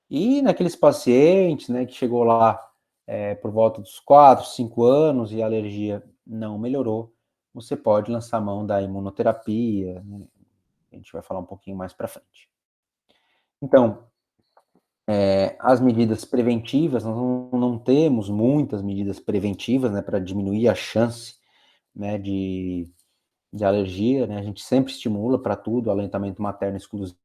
E naqueles pacientes, né, que chegou lá por volta dos 4, 5 anos e a alergia não melhorou, você pode lançar a mão da imunoterapia, né? A gente vai falar um pouquinho mais para frente. Então, as medidas preventivas, nós não temos muitas medidas preventivas, né, para diminuir a chance, né, de alergia, né? A gente sempre estimula para tudo, aleitamento materno exclusivo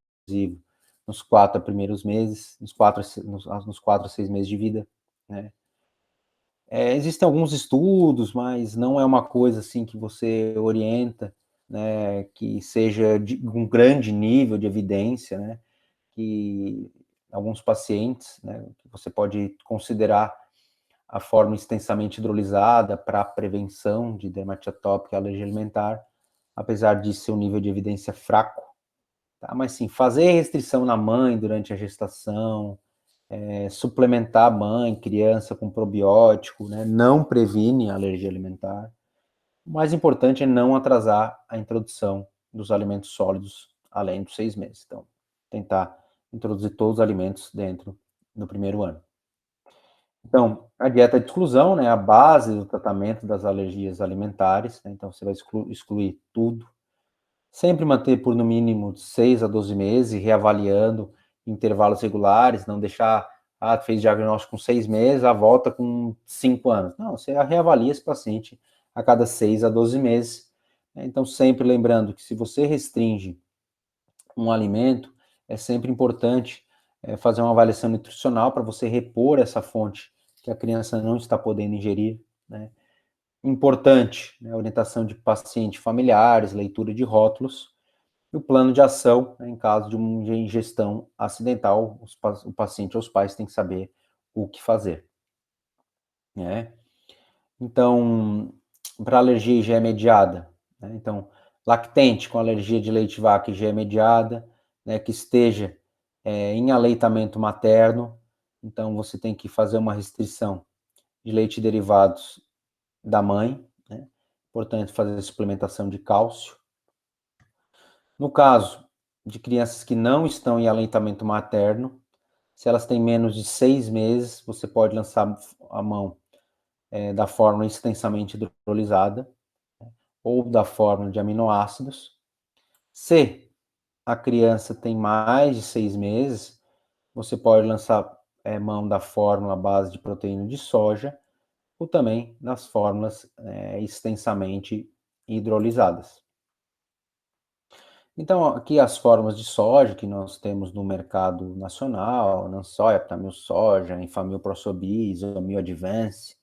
nos 4 primeiros meses, nos 4 a 6 meses de vida, né? Existem alguns estudos, mas não é uma coisa assim que você orienta, né, que seja de um grande nível de evidência, né, que alguns pacientes, né, que você pode considerar a forma extensamente hidrolisada para a prevenção de dermatite atópica e alergia alimentar, apesar de ser um nível de evidência fraco, tá? Mas sim, fazer restrição na mãe durante a gestação, suplementar a mãe, criança com probiótico, né, não previne a alergia alimentar. O mais importante é não atrasar a introdução dos alimentos sólidos além dos 6 meses. Então, tentar introduzir todos os alimentos dentro do primeiro ano. Então, a dieta de exclusão, né, é a base do tratamento das alergias alimentares, né, então você vai excluir tudo. Sempre manter por no mínimo 6 a 12 meses, reavaliando intervalos regulares, não deixar, fez diagnóstico com 6 meses, volta com 5 anos. Não, você reavalia esse paciente a cada 6 a 12 meses. Né? Então, sempre lembrando que se você restringe um alimento, é sempre importante fazer uma avaliação nutricional para você repor essa fonte que a criança não está podendo ingerir, né? Importante, né, orientação de pacientes familiares, leitura de rótulos, e o plano de ação, né, em caso de uma ingestão acidental, o paciente ou os pais têm que saber o que fazer, né? Então, para alergia IgE mediada, né, então, lactente com alergia de leite vaca IgE mediada, né, que esteja em aleitamento materno, então você tem que fazer uma restrição de leite derivados da mãe, né? Importante fazer suplementação de cálcio. No caso de crianças que não estão em aleitamento materno, Se elas têm menos de 6 meses, você pode lançar a mão da fórmula extensamente hidrolisada ou da fórmula de aminoácidos. Se a criança tem mais de 6 meses, você pode lançar mão da fórmula à base de proteína de soja ou também nas fórmulas extensamente hidrolisadas. Então, aqui as fórmulas de soja que nós temos no mercado nacional, Nansoya, Aptamil Soja, Enfamil ProSobi, Isomil Advance,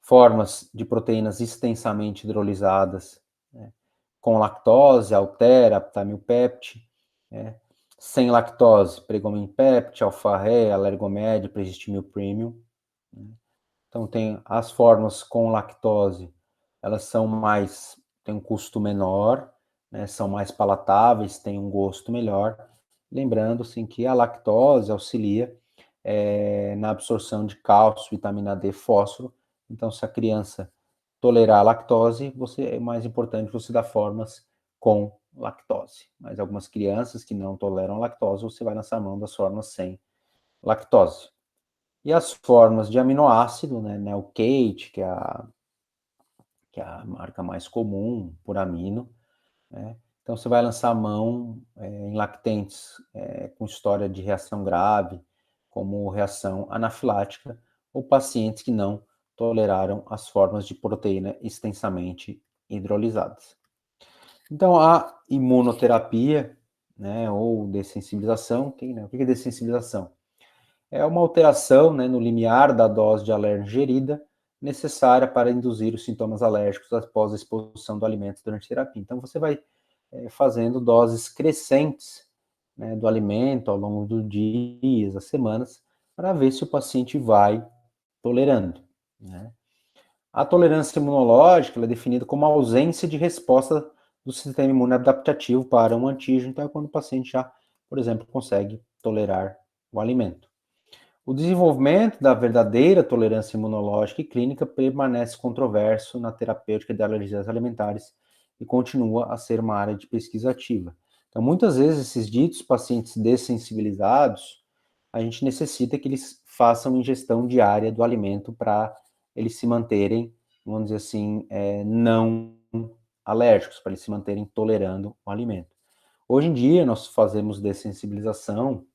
formas de proteínas extensamente hidrolisadas, né, com lactose, Altera, Aptamil Pept, né, sem lactose, Pregomin Pept, Alfarré, Alergomed, Pregistimil Premium. Né. Então, tem as formas com lactose, elas têm um custo menor, né, são mais palatáveis, têm um gosto melhor. Lembrando, sim, que a lactose auxilia na absorção de cálcio, vitamina D, fósforo. Então, se a criança tolerar a lactose, é mais importante você dar formas com lactose. Mas algumas crianças que não toleram lactose, você vai nessa mão das formas sem lactose. E as formas de aminoácido, né, o Kate, que é a marca mais comum por amino, né? Então você vai lançar a mão em lactentes com história de reação grave, como reação anafilática, ou pacientes que não toleraram as formas de proteína extensamente hidrolisadas. Então a imunoterapia, né, ou dessensibilização, o que é dessensibilização? É uma alteração, né, no limiar da dose de alérgeno ingerida necessária para induzir os sintomas alérgicos após a exposição do alimento durante a terapia. Então, você vai fazendo doses crescentes, né, do alimento ao longo dos dias, das semanas, para ver se o paciente vai tolerando. Né? A tolerância imunológica é definida como a ausência de resposta do sistema imune adaptativo para um antígeno. Então, é quando o paciente já, por exemplo, consegue tolerar o alimento. O desenvolvimento da verdadeira tolerância imunológica e clínica permanece controverso na terapêutica de alergias alimentares e continua a ser uma área de pesquisa ativa. Então, muitas vezes, esses ditos pacientes dessensibilizados, a gente necessita que eles façam ingestão diária do alimento para eles se manterem, vamos dizer assim, não alérgicos, para eles se manterem tolerando o alimento. Hoje em dia, nós fazemos dessensibilização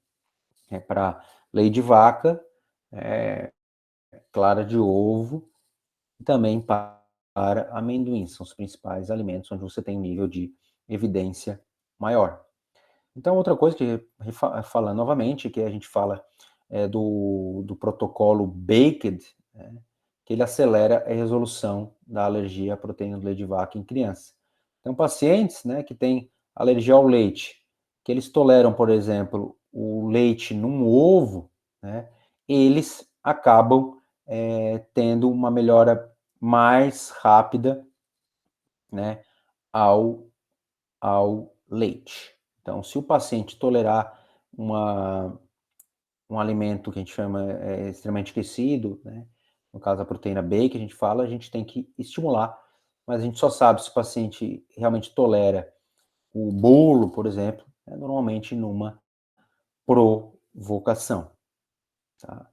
para leite de vaca, clara de ovo e também para amendoim. São os principais alimentos onde você tem um nível de evidência maior. Então, outra coisa que, falando novamente, que a gente fala do protocolo Baked, né, que ele acelera a resolução da alergia à proteína do leite de vaca em criança. Então, pacientes, né, que têm alergia ao leite, que eles toleram, por exemplo, o leite num ovo, né, eles acabam tendo uma melhora mais rápida, né, ao, ao leite. Então, se o paciente tolerar um alimento que a gente chama extremamente aquecido, né, no caso a proteína B que a gente fala, a gente tem que estimular, mas a gente só sabe se o paciente realmente tolera o bolo, por exemplo, normalmente numa provocação. Tá?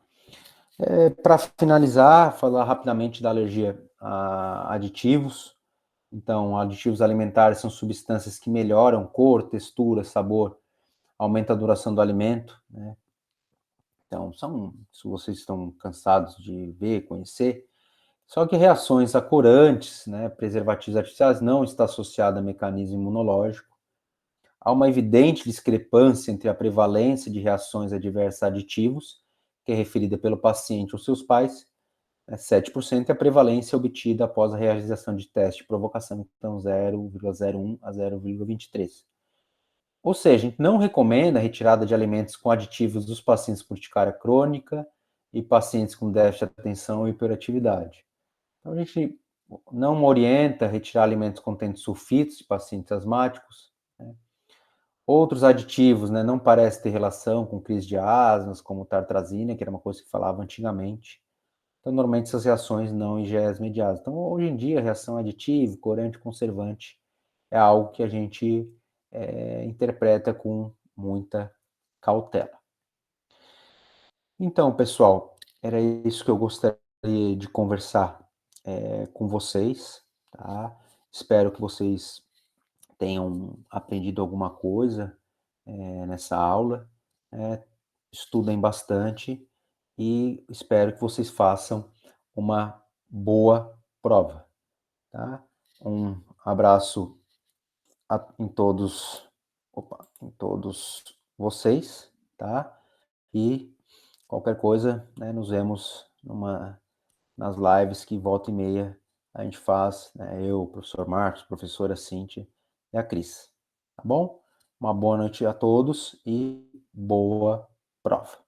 Para finalizar, falar rapidamente da alergia a aditivos. Então, aditivos alimentares são substâncias que melhoram cor, textura, sabor, aumenta a duração do alimento, né? Então, se vocês estão cansados de ver, conhecer, só que reações a corantes, né, preservativos artificiais, não está associada a mecanismo imunológico. Há uma evidente discrepância entre a prevalência de reações adversas a aditivos, que é referida pelo paciente ou seus pais, 7%, e a prevalência obtida após a realização de teste de provocação, então 0,01 a 0,23. Ou seja, a gente não recomenda a retirada de alimentos com aditivos dos pacientes com urticária crônica e pacientes com déficit de atenção e hiperatividade. Então, a gente não orienta a retirar alimentos contendo sulfitos de pacientes asmáticos. Né? Outros aditivos, né, não parecem ter relação com crise de asmas, como tartrazina, que era uma coisa que falava antigamente. Então, normalmente, essas reações não IgEs mediadas. Então, hoje em dia, a reação aditiva, corante, conservante, é algo que a gente interpreta com muita cautela. Então, pessoal, era isso que eu gostaria de conversar com vocês, tá? Espero que vocês tenham aprendido alguma coisa nessa aula, né? Estudem bastante e espero que vocês façam uma boa prova, tá? Um abraço em todos, em todos vocês, tá? E qualquer coisa, né, nos vemos nas lives que volta e meia a gente faz, né, eu, o professor Marcos, professora Cíntia e a Cris. Tá bom? Uma boa noite a todos e boa prova.